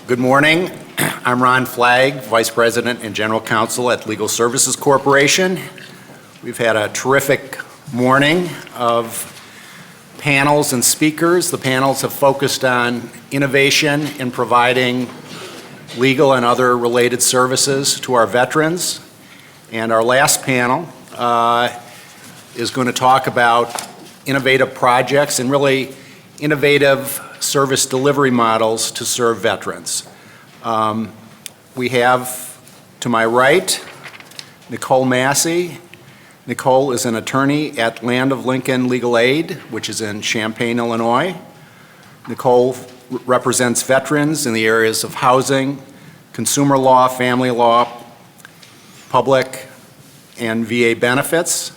Good morning. I'm Ron Flagg, Vice President and General Counsel at Legal Services Corporation. We've had a terrific morning of panels and speakers. The panels have focused on innovation in providing legal and other related services to our veterans. And our last panel is going to talk about innovative projects and really innovative service delivery models to serve veterans. We have to my right Nicole Massey. Nicole is an attorney at Land of Lincoln Legal Aid, which is in Champaign, Illinois. Nicole represents veterans in the areas of housing, consumer law, family law, public, and VA benefits.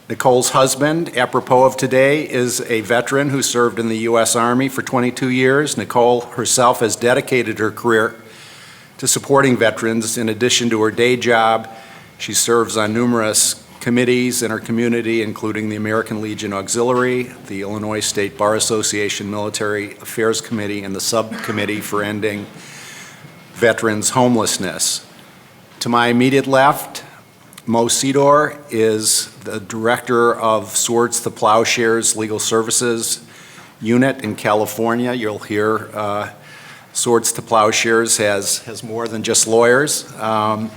Nicole's husband, apropos of today, is a veteran who served in the U.S. Army for 22 years. Nicole herself has dedicated her career to supporting veterans. In addition to her day job, she serves on numerous committees in her community, including the American Legion Auxiliary, the Illinois State Bar Association Military Affairs Committee, and the Subcommittee for Ending Veterans Homelessness. To my immediate left, Mo Sidor is the director of Swords to Plowshares Legal Services Unit in California. You'll hear Swords to Plowshares has more than just lawyers. And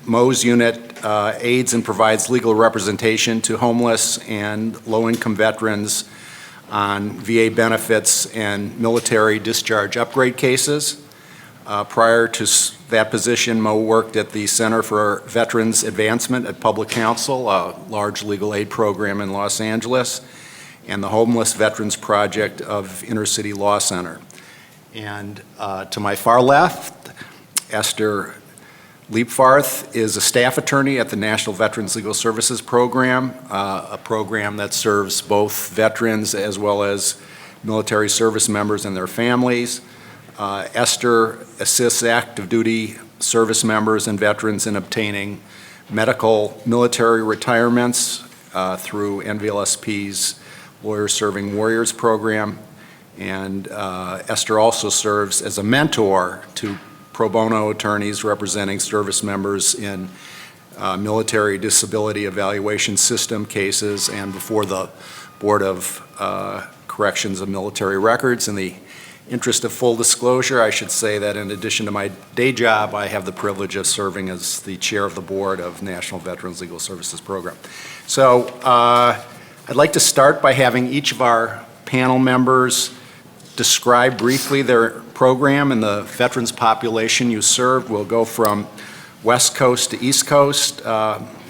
Mo's unit aids and provides legal representation to homeless and low-income veterans on VA benefits and military discharge upgrade cases. Prior to that position, Mo worked at the Center for Veterans Advancement at Public Counsel, a large legal aid program in Los Angeles, and the Homeless Veterans Project of Intercity Law Center. And to my far left, Esther Leapfarth is a staff attorney at the National Veterans Legal Services Program, a program that serves both veterans as well as military service members and their families. Esther assists active duty service members and veterans in obtaining medical military retirements through NVLSP's Lawyers Serving Warriors program. And Esther also serves as a mentor to pro bono attorneys representing service members in military disability evaluation system cases and before the Board of Corrections of Military Records. In the interest of full disclosure, I should say that in addition to my day job, I have the privilege of serving as the chair of the board of National Veterans Legal Services Program. So I'd like to start by having each of our panel members describe briefly their program and the veterans population you serve. We'll go from West Coast to East Coast.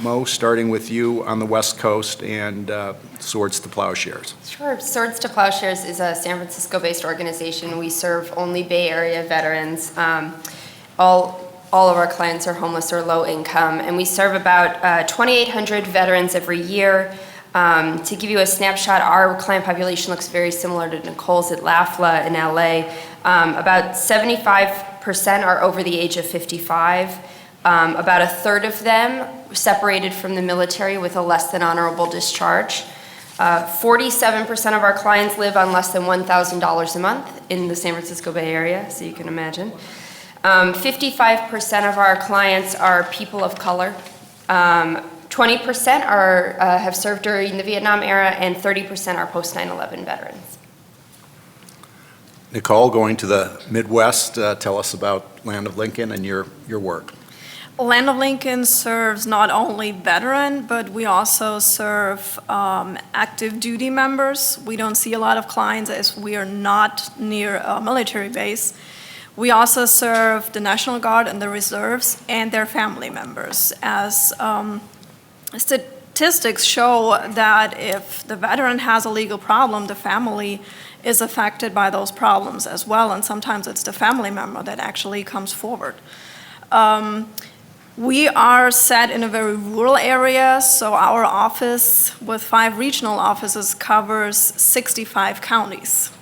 Mo, starting with you on the West Coast, and Swords to Plowshares. Sure. Swords to Plowshares is a San Francisco-based organization. We serve only Bay Area veterans. All of our clients are homeless or low income, and we serve about 2,800 veterans every year. To give you a snapshot, our client population looks very similar to Nicole's at LAFLA in LA. About 75% are over the age of 55. About a third of them separated from the military with a less than honorable discharge. 47% of our clients live on less than $1,000 a month in the San Francisco Bay Area, so you can imagine. 55% of our clients are people of color. 20% have served during the Vietnam era, and 30% are post 9/11 veterans. Nicole, going to the Midwest, tell us about Land of Lincoln and your work. Land of Lincoln serves not only veteran, but we also serve active duty members. We don't see a lot of clients as we are not near a military base. We also serve the National Guard and the reserves and their family members, as statistics show that if the veteran has a legal problem, the family is affected by those problems as well, and sometimes it's the family member that actually comes forward. We are set in a very rural area, so our office with 5 regional offices covers 65 counties.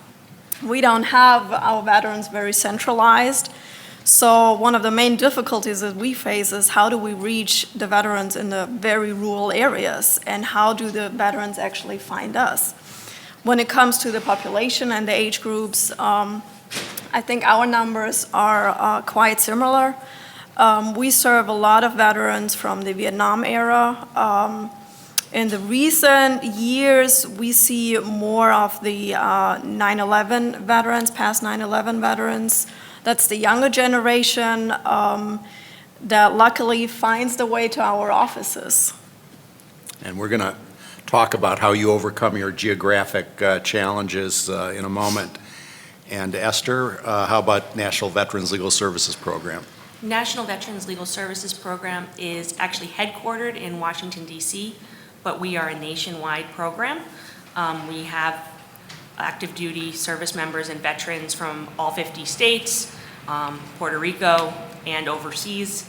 We don't have our veterans very centralized, so one of the main difficulties that we face is how do we reach the veterans in the very rural areas, and how do the veterans actually find us? when it comes to the population and the age groups, I think our numbers are quite similar. We serve a lot of veterans from the Vietnam era. In the recent years, we see more of the 9/11 veterans, past 9/11 veterans. That's the younger generation that luckily finds the way to our offices. And we're going to talk about how you overcome your geographic challenges in a moment. And Esther, how about National Veterans Legal Services Program? National Veterans Legal Services Program is actually headquartered in Washington, D.C., but we are a nationwide program. We have active duty service members and veterans from all 50 states, Puerto Rico, and overseas.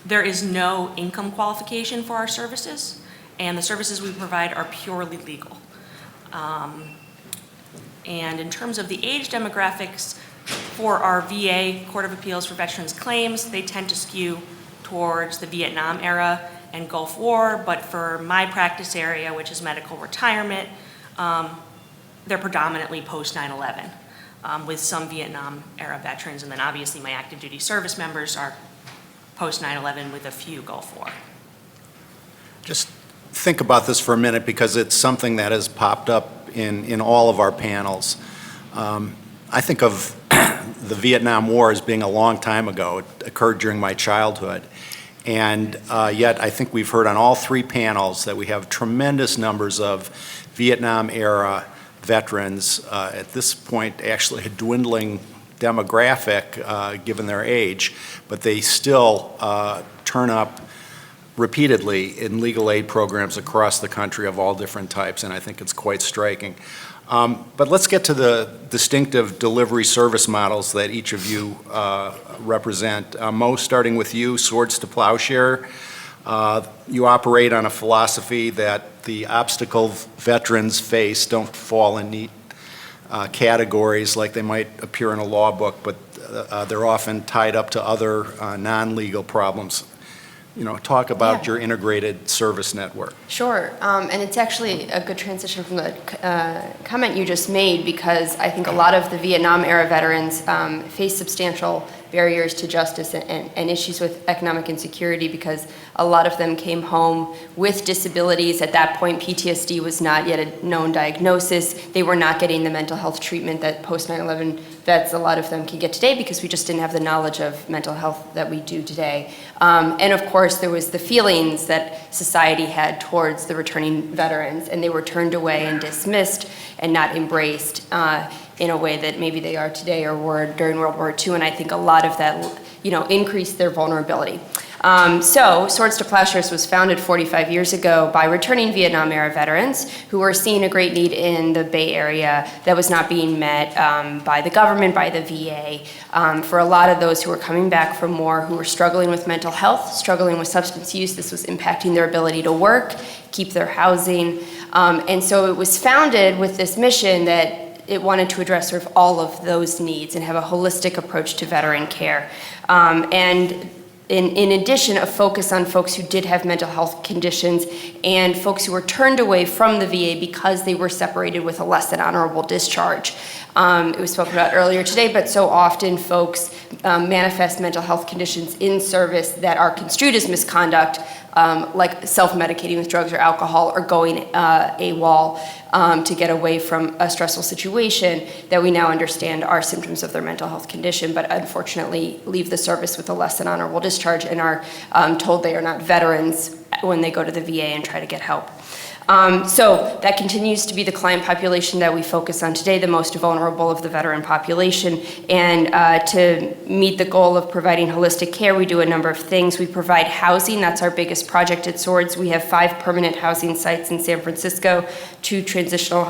There is no income qualification for our services, and the services we provide are purely legal. And in terms of the age demographics, for our VA Court of Appeals for Veterans Claims, they tend to skew towards the Vietnam era and Gulf War, but for my practice area, which is medical retirement, they're predominantly post 9/11, with some Vietnam era veterans, and then obviously my active duty service members are post 9/11 with a few Gulf War. Just think about this for a minute because it's something that has popped up in all of our panels. I think of the Vietnam War as being a long time ago. It occurred during my childhood. And yet I think we've heard on all three panels that we have tremendous numbers of Vietnam-era veterans, at this point actually a dwindling demographic given their age, but they still turn up repeatedly in legal aid programs across the country of all different types, and I think it's quite striking. But let's get to the distinctive delivery service models that each of you represent. Mo, starting with you, Swords to Plowshare. You operate on a philosophy that the obstacles veterans face don't fall in neat categories like they might appear in a law book, but they're often tied up to other non-legal problems. You know, talk about your integrated service network. Sure, and it's actually a good transition from the comment you just made, because I think a lot of the Vietnam era veterans face substantial barriers to justice and issues with economic insecurity, because a lot of them came home with disabilities. At that point, PTSD was not yet a known diagnosis. They were not getting the mental health treatment that post 9/11 vets, a lot of them can get today, because we just didn't have the knowledge of mental health that we do today. And of course, there was the feelings that society had towards the returning veterans, and they were turned away and dismissed and not embraced in a way that maybe they are today or were during World War II, and I think a lot of that, increased their vulnerability. So Swords to Plowshares was founded 45 years ago by returning Vietnam-era veterans who were seeing a great need in the Bay Area that was not being met by the government, by the VA. For a lot of those who were coming back from war, who were struggling with mental health, struggling with substance use, this was impacting their ability to work, keep their housing. And so it was founded with this mission that it wanted to address sort of all of those needs and have a holistic approach to veteran care. And in addition, a focus on folks who did have mental health conditions and folks who were turned away from the VA because they were separated with a less than honorable discharge. It was spoken about earlier today, but so often folks manifest mental health conditions in service that are construed as misconduct, like self-medicating with drugs or alcohol, or going AWOL to get away from a stressful situation that we now understand are symptoms of their mental health condition, but unfortunately leave the service with a less than honorable discharge and are told they are not veterans when they go to the VA and try to get help. So that continues to be the client population that we focus on today, the most vulnerable of the veteran population. And to meet the goal of providing holistic care, we do a number of things. We provide housing. That's our biggest project at Swords. We have 5 permanent housing sites in San Francisco, 2 transitional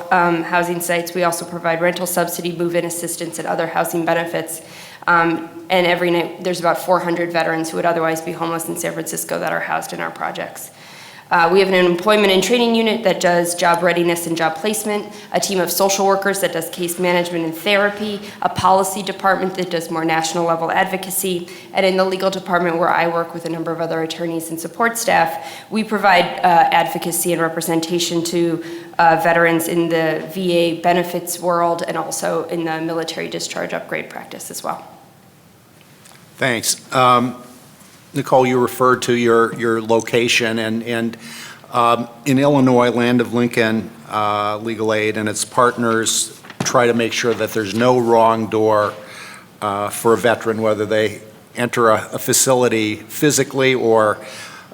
housing sites. We also provide rental subsidy, move-in assistance, and other housing benefits. And every night, there's about 400 veterans who would otherwise be homeless in San Francisco that are housed in our projects. We have an employment and training unit that does job readiness and job placement, a team of social workers that does case management and therapy, a policy department that does more national level advocacy, and in the legal department where I work with a number of other attorneys and support staff, we provide advocacy and representation to veterans in the VA benefits world and also in the military discharge upgrade practice as well. Thanks. Nicole, you referred to your location, and in Illinois, Land of Lincoln Legal Aid and its partners try to make sure that there's no wrong door for a veteran, whether they enter a facility physically or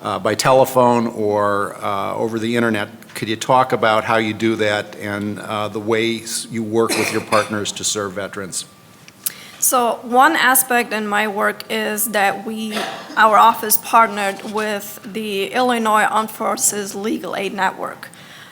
by telephone or over the internet. Could you talk about how you do that and the ways you work with your partners to serve veterans? So one aspect in my work is that our office partnered with the Illinois Armed Forces Legal Aid Network.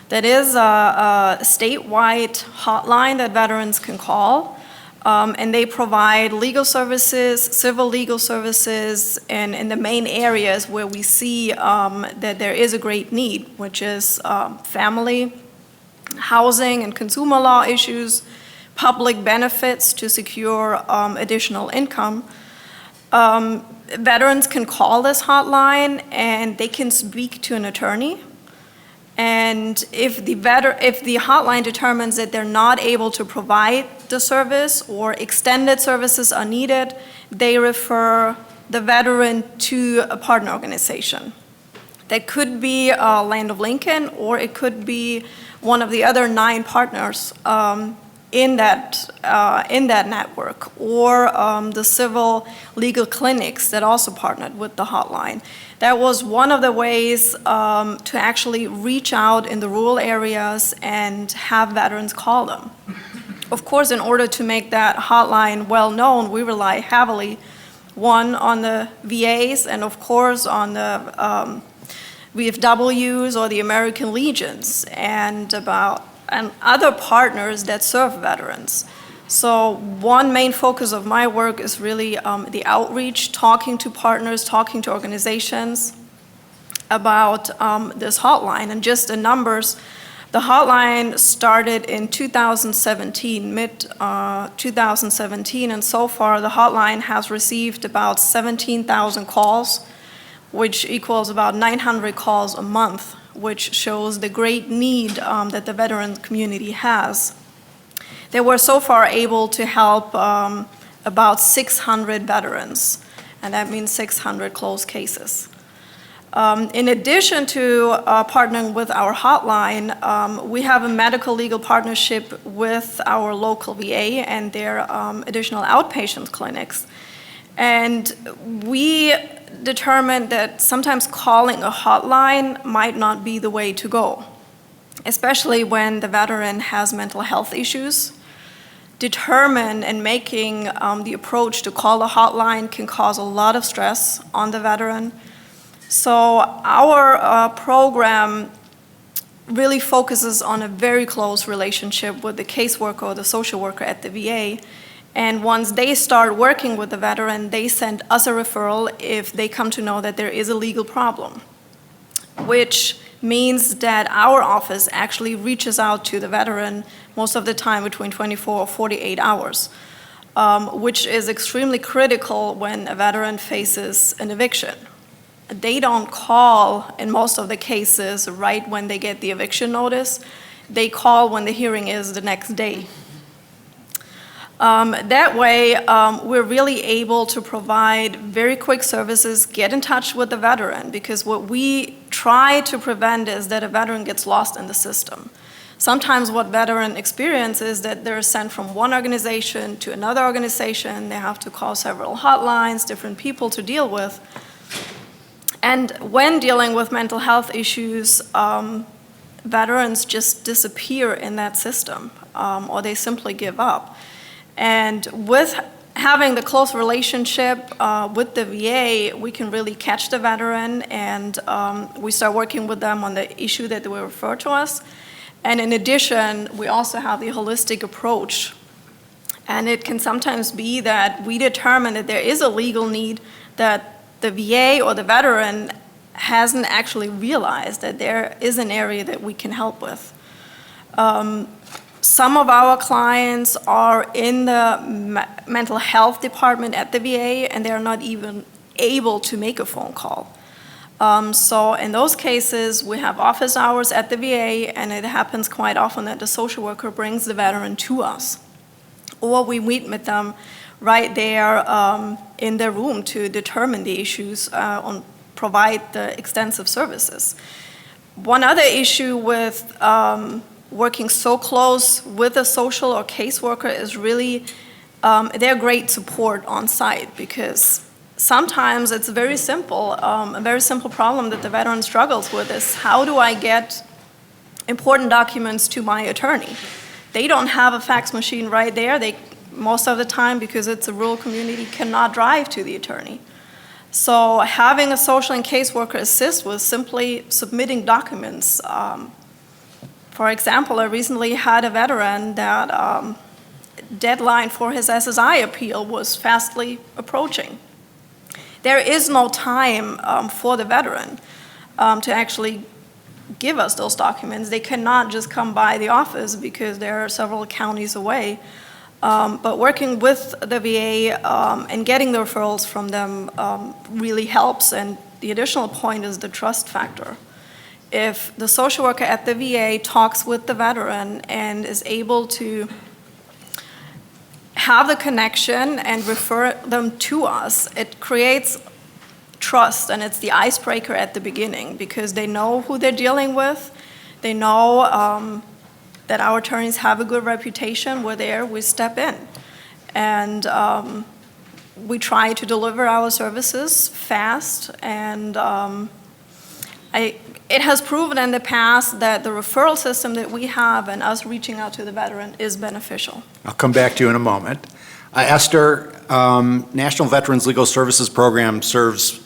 That is a statewide hotline that veterans can call, and they provide legal services, civil legal services, and in the main areas where we see that there is a great need, which is family, housing and consumer law issues, public benefits to secure additional income. Veterans can call this hotline and they can speak to an attorney. And if the hotline determines that they're not able to provide the service or extended services are needed, they refer the veteran to a partner organization. That could be Land of Lincoln, or it could be one of the other 9 partners in that network, or the civil legal clinics that also partnered with the hotline. That was one of the ways to actually reach out in the rural areas and have veterans call them. Of course, in order to make that hotline well-known, we rely heavily, one, on the VAs, and of course on the VFWs or the American Legions, and other partners that serve veterans. So one main focus of my work is really the outreach, talking to partners, talking to organizations about this hotline. And just the numbers, the hotline started in 2017, mid-2017, and so far the hotline has received about 17,000 calls, which equals about 900 calls a month, which shows the great need that the veteran community has. They were so far able to help about 600 veterans, and that means 600 closed cases. In addition to partnering with our hotline, we have a medical legal partnership with our local VA and their additional outpatient clinics. And we determined that sometimes calling a hotline might not be the way to go, especially when the veteran has mental health issues. Determine and making the approach to call a hotline can cause a lot of stress on the veteran. So our program really focuses on a very close relationship with the caseworker or the social worker at the VA. And once they start working with the veteran, they send us a referral if they come to know that there is a legal problem, which means that our office actually reaches out to the veteran most of the time between 24 or 48 hours, which is extremely critical when a veteran faces an eviction. They don't call, in most of the cases, right when they get the eviction notice. They call when the hearing is the next day. That way, we're really able to provide very quick services, get in touch with the veteran, because what we try to prevent is that a veteran gets lost in the system. Sometimes what veteran experiences is that they're sent from one organization to another organization. They have to call several hotlines, different people to deal with. And when dealing with mental health issues, veterans just disappear in that system, or they simply give up. And with having the close relationship with the VA, we can really catch the veteran, and we start working with them on the issue that they will refer to us. And in addition, we also have the holistic approach. And it can sometimes be that we determine that there is a legal need that the VA or the veteran hasn't actually realized that there is an area that we can help with. Some of our clients are in the mental health department at the VA, and they're not even able to make a phone call. So in those cases, we have office hours at the VA, and it happens quite often that the social worker brings the veteran to us. Or we meet with them right there in their room to determine the issues and provide the extensive services. One other issue with working so close with a social or caseworker is really their great support on site, because sometimes it's very simple. A very simple problem that the veteran struggles with is, how do I get important documents to my attorney? They don't have a fax machine right there. They, most of the time, because it's a rural community, cannot drive to the attorney. So having a social and caseworker assist with simply submitting documents. For example, I recently had a veteran that deadline for his SSI appeal was fastly approaching. There is no time for the veteran to actually give us those documents. They cannot just come by the office because there are several counties away. But working with the VA and getting the referrals from them really helps. And the additional point is the trust factor. If the social worker at the VA talks with the veteran and is able to have the connection and refer them to us, it creates trust, and it's the icebreaker at the beginning, because they know who they're dealing with. They know that our attorneys have a good reputation. We're there, we step in. And we try to deliver our services fast, and it has proven in the past that the referral system that we have and us reaching out to the veteran is beneficial. I'll come back to you in a moment. Esther, National Veterans Legal Services Program serves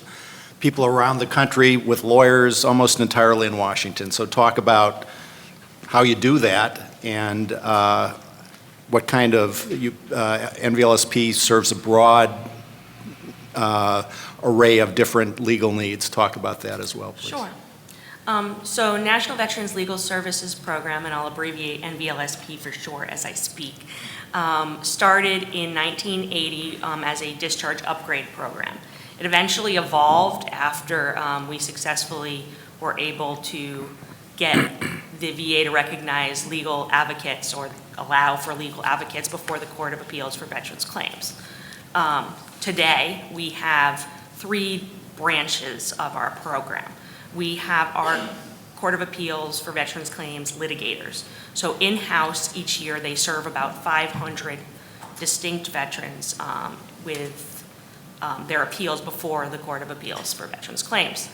people around the country with lawyers almost entirely in Washington. So talk about how you do that, and what kind of, NVLSP serves a broad array of different legal needs. Talk about that as well, please. Sure. So National Veterans Legal Services Program, and I'll abbreviate NVLSP for short as I speak, started in 1980 as a discharge upgrade program. It eventually evolved after we successfully were able to get the VA to recognize legal advocates, or allow for legal advocates before the Court of Appeals for Veterans Claims. Today, we have 3 branches of our program. We have our Court of Appeals for Veterans Claims litigators. So in-house, each year, they serve about 500 distinct veterans with their appeals before the Court of Appeals for Veterans Claims.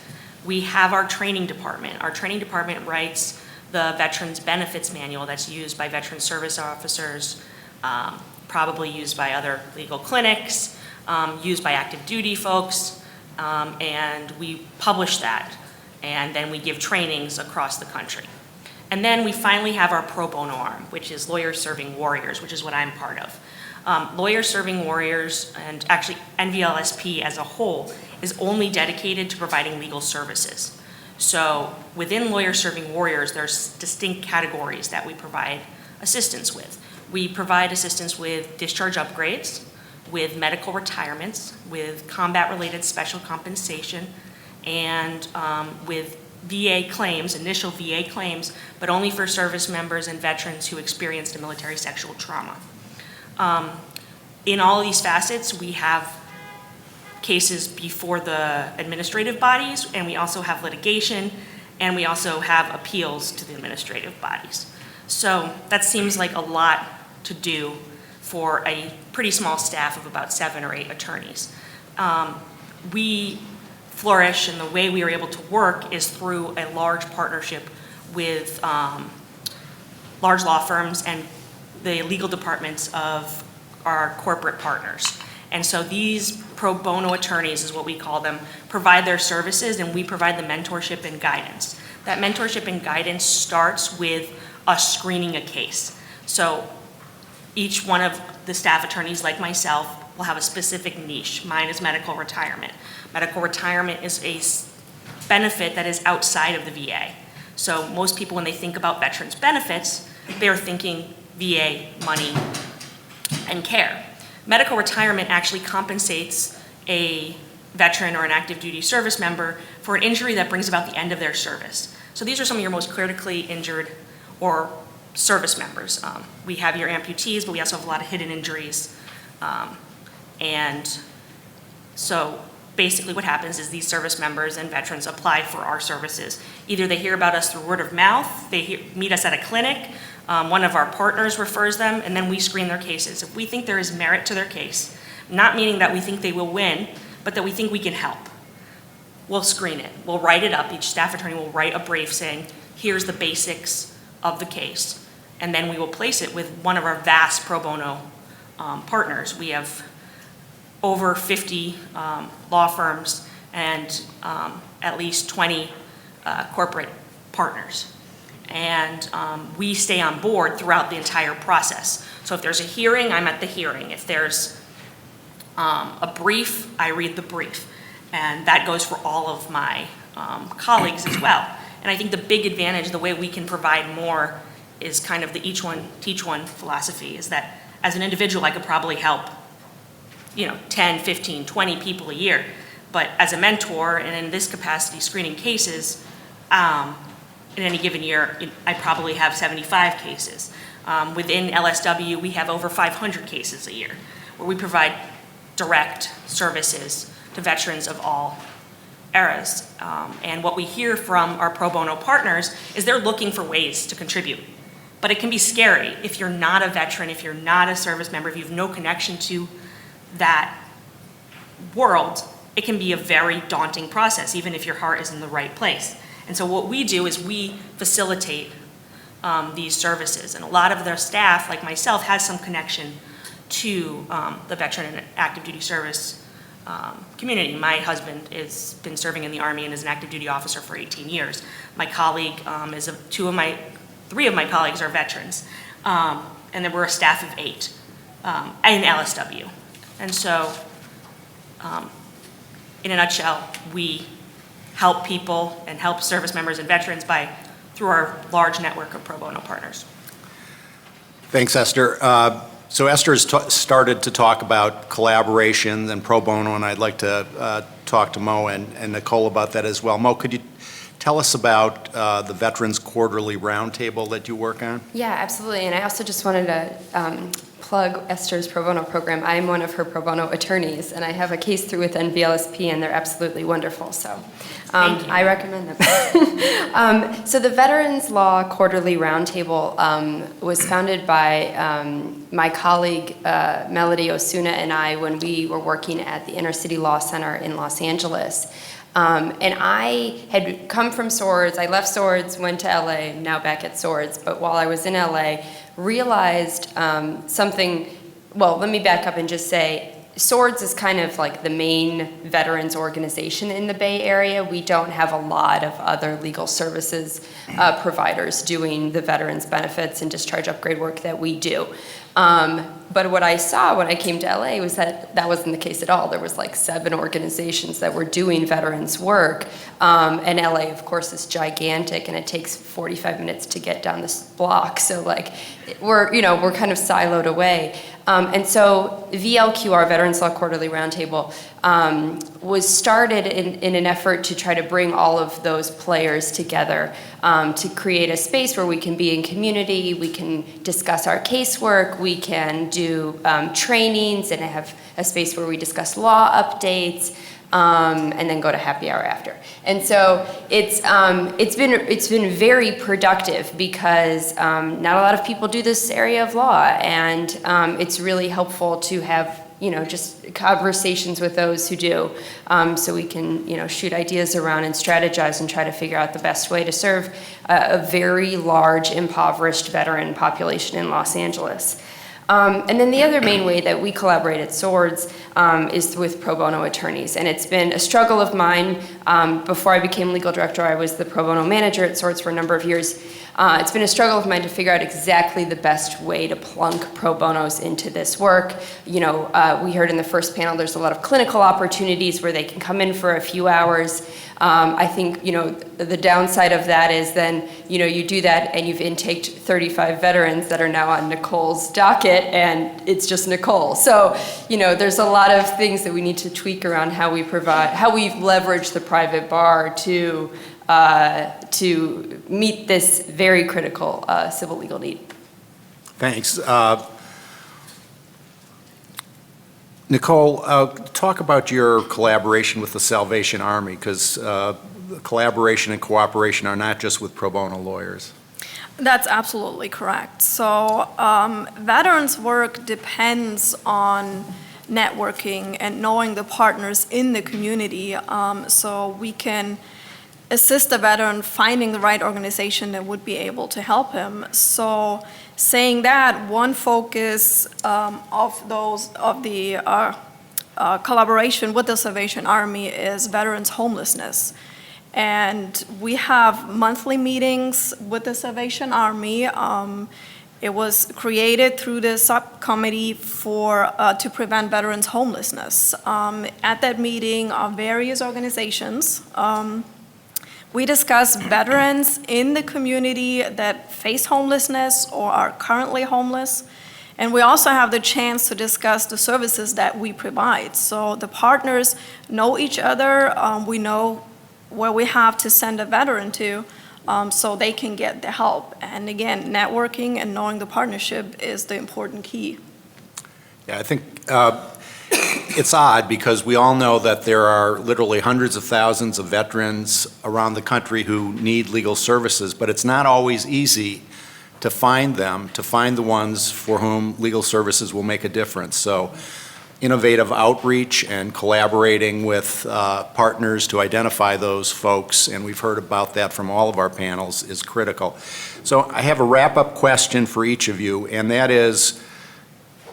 We have our training department. Our training department writes the Veterans Benefits Manual that's used by veteran service officers, probably used by other legal clinics, used by active duty folks, and we publish that. And then we give trainings across the country. And then we finally have our pro bono arm, which is Lawyers Serving Warriors, which is what I'm part of. Lawyers Serving Warriors, and actually NVLSP as a whole, is only dedicated to providing legal services. So within Lawyers Serving Warriors, there's distinct categories that we provide assistance with. We provide assistance with discharge upgrades, with medical retirements, with combat-related special compensation, and with VA claims, initial VA claims, but only for service members and veterans who experienced a military sexual trauma. In all of these facets, we have cases before the administrative bodies, and we also have litigation, and we also have appeals to the administrative bodies. So that seems like a lot to do for a pretty small staff of about 7 or 8 attorneys. We flourish, and the way we are able to work is through a large partnership with large law firms and the legal departments of our corporate partners. And so these pro bono attorneys, is what we call them, provide their services, and we provide the mentorship and guidance. That mentorship and guidance starts with us screening a case. So each one of the staff attorneys, like myself, will have a specific niche. Mine is medical retirement. Medical retirement is a benefit that is outside of the VA. So most people, when they think about veterans benefits, they're thinking VA money and care. Medical retirement actually compensates a veteran or an active duty service member for an injury that brings about the end of their service. So these are some of your most critically injured or service members. We have your amputees, but we also have a lot of hidden injuries. And so basically what happens is these service members and veterans apply for our services. Either they hear about us through word of mouth, meet us at a clinic, one of our partners refers them, and then we screen their cases. If we think there is merit to their case, not meaning that we think they will win, but that we think we can help, we'll screen it. We'll write it up. Each staff attorney will write a brief saying, here's the basics of the case. And then we will place it with one of our vast pro bono partners. We have over 50 law firms and at least 20 corporate partners. And we stay on board throughout the entire process. So if there's a hearing, I'm at the hearing. If there's a brief, I read the brief. And that goes for all of my colleagues as well. And I think the big advantage, the way we can provide more, is kind of the each one teach one philosophy, is that as an individual, I could probably help 10, 15, 20 people a year. But as a mentor, and in this capacity, screening cases, in any given year, I probably have 75 cases. Within LSW, we have over 500 cases a year, where we provide direct services to veterans of all eras. And what we hear from our pro bono partners is they're looking for ways to contribute. But it can be scary if you're not a veteran, if you're not a service member, if you have no connection to that world. It can be a very daunting process, even if your heart is in the right place. And so what we do is we facilitate these services. And a lot of their staff, like myself, has some connection to the veteran and active duty service community. My husband has been serving in the Army and is an active duty officer for 18 years. My colleague three of my colleagues are veterans. And then we're a staff of 8 in LSW. And so, in a nutshell, we help people and help service members and veterans through our large network of pro bono partners. Thanks, Esther. So Esther has started to talk about collaboration and pro bono, and I'd like to talk to Mo and Nicole about that as well. Mo, could you tell us about the Veterans Quarterly Roundtable that you work on? Yeah, absolutely. And I also just wanted to plug Esther's pro bono program. I'm one of her pro bono attorneys, and I have a case through with NVLSP, and they're absolutely wonderful. So I recommend them. So the Veterans Law Quarterly Roundtable was founded by my colleague Melody Osuna and I when we were working at the Inner City Law Center in Los Angeles. And I had come from Swords. I left Swords, went to LA, now back at Swords. But while I was in LA, realized something. Well, let me back up and just say, Swords is kind of like the main veterans organization in the Bay Area. We don't have a lot of other legal services providers doing the veterans benefits and discharge upgrade work that we do. But what I saw when I came to LA was that that wasn't the case at all. There was like 7 organizations that were doing veterans work. And LA, of course, is gigantic, and it takes 45 minutes to get down this block. So like, we're kind of siloed away. And so VLQR, Veterans Law Quarterly Roundtable, was started in an effort to try to bring all of those players together to create a space where we can be in community, we can discuss our casework, we can do trainings, and have a space where we discuss law updates, and then go to happy hour after. And so it's been very productive because not a lot of people do this area of law, and it's really helpful to have just conversations with those who do, so we can shoot ideas around and strategize and try to figure out the best way to serve a very large impoverished veteran population in Los Angeles. And then the other main way that we collaborate at Swords is with pro bono attorneys. And it's been a struggle of mine Before I became legal director, I was the pro bono manager at SORTS for a number of years. It's been a struggle of mine to figure out exactly the best way to plunk pro bonos into this work. You know, we heard in the first panel there's a lot of clinical opportunities where they can come in for a few hours. I think, you know, the downside of that is then, you know, you do that and you've intaked 35 veterans that are now on Nicole's docket, and it's just Nicole. So, you know, there's a lot of things that we need to tweak around how we leverage the private bar to meet this very critical civil legal need. Thanks. Nicole, talk about your collaboration with the Salvation Army, because collaboration and cooperation are not just with pro bono lawyers. That's absolutely correct. So veterans work depends on networking and knowing the partners in the community, so we can assist a veteran finding the right organization that would be able to help him. So saying that, one focus of the collaboration with the Salvation Army is veterans homelessness. And we have monthly meetings with the Salvation Army. It was created through the subcommittee to prevent veterans homelessness. At that meeting are various organizations. We discuss veterans in the community that face homelessness or are currently homeless. And we also have the chance to discuss the services that we provide. So the partners know each other. We know where we have to send a veteran to, so they can get the help. And again, networking and knowing the partnership is the important key. Yeah, I think it's odd because we all know that there are literally hundreds of thousands of veterans around the country who need legal services, but it's not always easy to find them, to find the ones for whom legal services will make a difference. So innovative outreach and collaborating with partners to identify those folks, and we've heard about that from all of our panels, is critical. So I have a wrap-up question for each of you, and that is,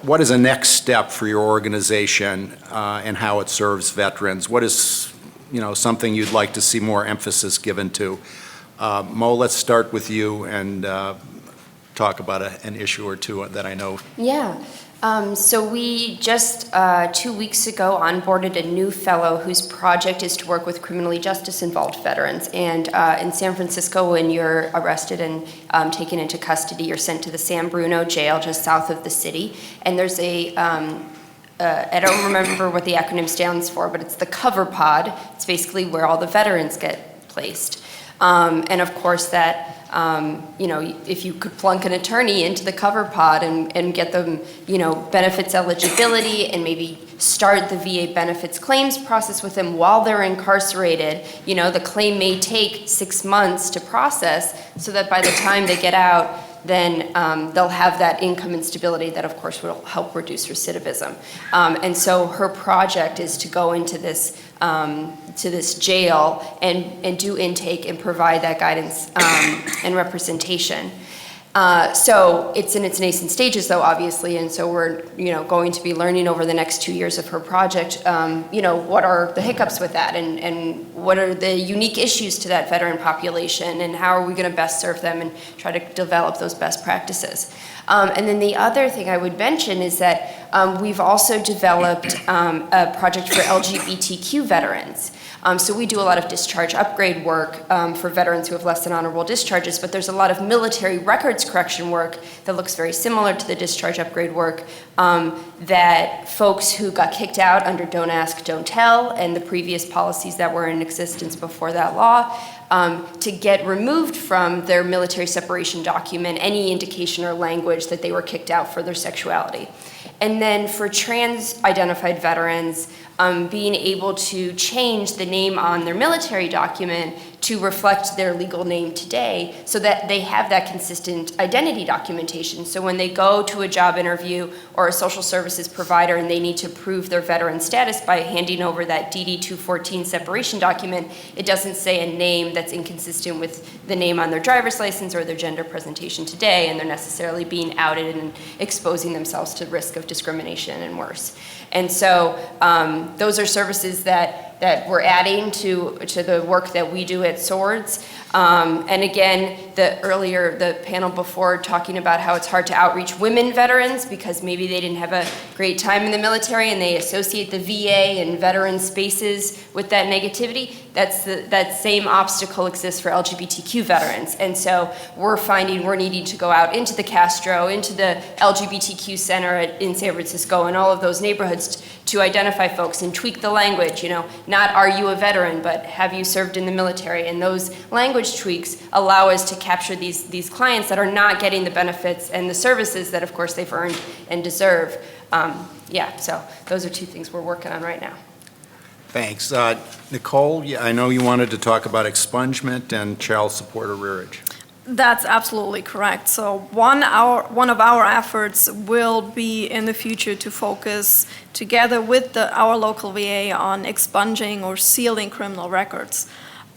what is a next step for your organization and how it serves veterans? What is, you know, something you'd like to see more emphasis given to? Mo, let's start with you and talk about an issue or two that I know. Yeah. So we just 2 weeks ago onboarded a new fellow whose project is to work with criminally justice-involved veterans. And in San Francisco, when you're arrested and taken into custody, you're sent to the San Bruno jail just south of the city. And there's I don't remember what the acronym stands for, but it's the cover pod. It's basically where all the veterans get placed. And of course that, you know, if you could plunk an attorney into the cover pod and get them, you know, benefits eligibility and maybe start the VA benefits claims process with them while they're incarcerated, you know, the claim may take 6 months to process so that by the time they get out, then they'll have that income and stability that, of course, will help reduce recidivism. And so her project is to go into this jail and do intake and provide that guidance and representation. So it's in its nascent stages, though, obviously, and so we're, you know, going to be learning over the next 2 years of her project, you know, what are the hiccups with that, and what are the unique issues to that veteran population, and how are we going to best serve them and try to develop those best practices. And then the other thing I would mention is that we've also developed a project for LGBTQ veterans. So we do a lot of discharge upgrade work for veterans who have less than honorable discharges, but there's a lot of military records correction work that looks very similar to the discharge upgrade work that folks who got kicked out under Don't Ask, Don't Tell and the previous policies that were in existence before that law, to get removed from their military separation document any indication or language that they were kicked out for their sexuality. And then for trans-identified veterans, being able to change the name on their military document to reflect their legal name today so that they have that consistent identity documentation. So when they go to a job interview or a social services provider and they need to prove their veteran status by handing over that DD-214 separation document, it doesn't say a name that's inconsistent with the name on their driver's license or their gender presentation today, and they're necessarily being outed and exposing themselves to risk of discrimination and worse. And so those are services that that we're adding to the work that we do at Swords. And again, the panel before talking about how it's hard to outreach women veterans because maybe they didn't have a great time in the military and they associate the VA and veteran spaces with that negativity. That same obstacle exists for LGBTQ veterans. And so we're finding we're needing to go out into the Castro, into the LGBTQ center in San Francisco and all of those neighborhoods to identify folks and tweak the language, not are you a veteran, but have you served in the military? And those language tweaks allow us to capture these clients that are not getting the benefits and the services that, of course, they've earned and deserve. So those are two things we're working on right now. Thanks. Nicole, I know you wanted to talk about expungement and child support arrearage. That's absolutely correct. So one of our efforts will be in the future to focus together with our local VA on expunging or sealing criminal records.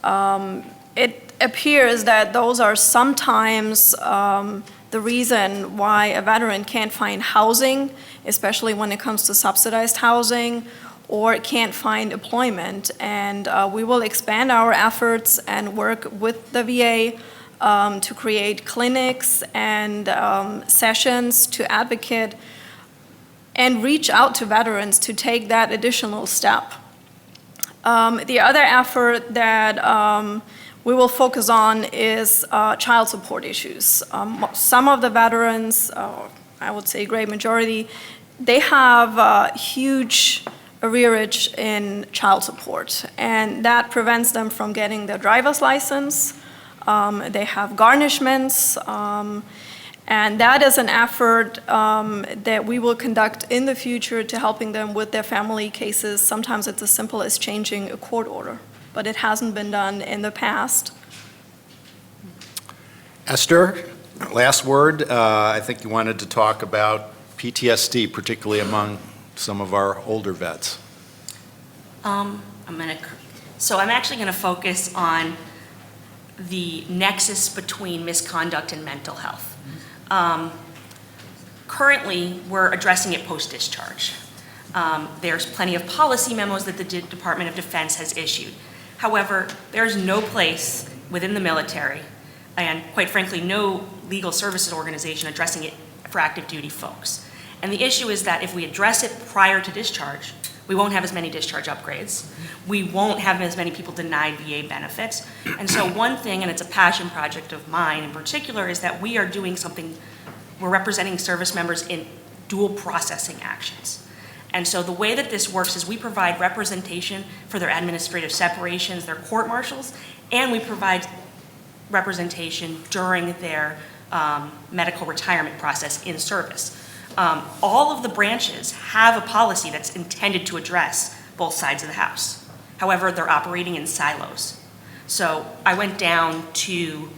It appears that those are sometimes the reason why a veteran can't find housing, especially when it comes to subsidized housing, or can't find employment. And we will expand our efforts and work with the VA to create clinics and sessions to advocate and reach out to veterans to take that additional step. The other effort that we will focus on is child support issues. Some of the veterans, I would say a great majority, they have huge arrearage in child support, and that prevents them from getting their driver's license. They have garnishments, and that is an effort that we will conduct in the future to helping them with their family cases. Sometimes it's as simple as changing a court order, but it hasn't been done in the past. Esther, last word. I think you wanted to talk about PTSD, particularly among some of our older vets. I'm actually going to focus on the nexus between misconduct and mental health. Currently, we're addressing it post-discharge. There's plenty of policy memos that the Department of Defense has issued. However, there's no place within the military, and quite frankly, no legal services organization addressing it for active duty folks. And the issue is that if we address it prior to discharge, we won't have as many discharge upgrades. We won't have as many people denied VA benefits. And so one thing, and it's a passion project of mine in particular, is that we are doing something, we're representing service members in dual processing actions. And so the way that this works is we provide representation for their administrative separations, their court martials, and we provide representation during their medical retirement process in service. All of the branches have a policy that's intended to address both sides of the house. However, they're operating in silos. So I went down to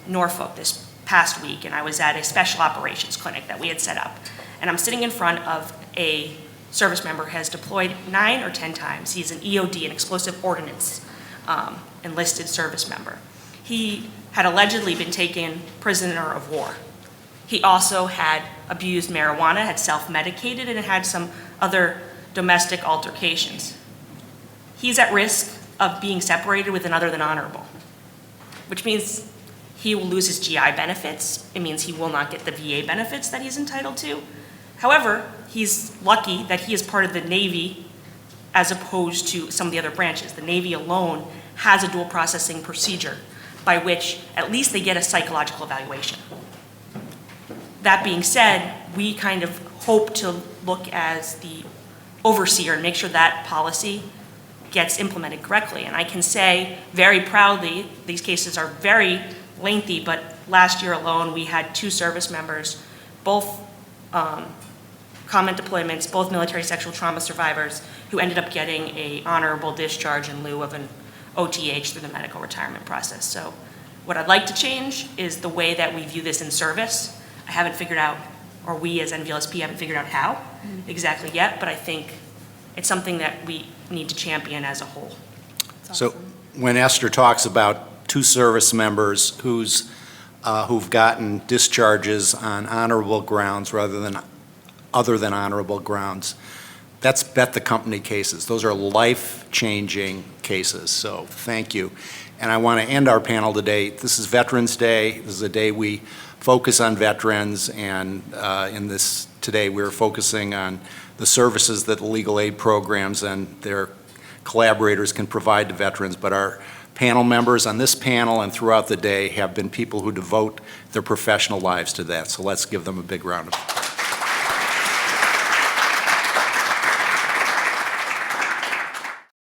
Norfolk this past week, and I was at a special operations clinic that we had set up. And I'm sitting in front of a service member who has deployed 9 or 10 times. He's an EOD, an explosive ordnance enlisted service member. He had allegedly been taken prisoner of war. He also had abused marijuana, had self-medicated, and had some other domestic altercations. He's at risk of being separated with an other than honorable, which means he will lose his GI benefits. It means he will not get the VA benefits that he's entitled to. However, he's lucky that he is part of the Navy as opposed to some of the other branches. The Navy alone has a dual processing procedure by which at least they get a psychological evaluation. That being said, we kind of hope to look as the overseer and make sure that policy gets implemented correctly. And I can say very proudly, these cases are very lengthy, but last year alone, we had 2 service members, both combat deployments, both military sexual trauma survivors, who ended up getting an honorable discharge in lieu of an OTH through the medical retirement process. So what I'd like to change is the way that we view this in service. I haven't figured out, or we as NVLSP haven't figured out how exactly yet, but I think it's something that we need to champion as a whole. So when Esther talks about 2 service members who've gotten discharges on honorable grounds rather than other than honorable grounds, That's bet the company cases. Those are life-changing cases, so thank you. And I want to end our panel today. This is Veterans Day. This is a day we focus on veterans, and today we're focusing on the services that the legal aid programs and their collaborators can provide to veterans. But our panel members on this panel and throughout the day have been people who devote their professional lives to that. So let's give them a big round of applause.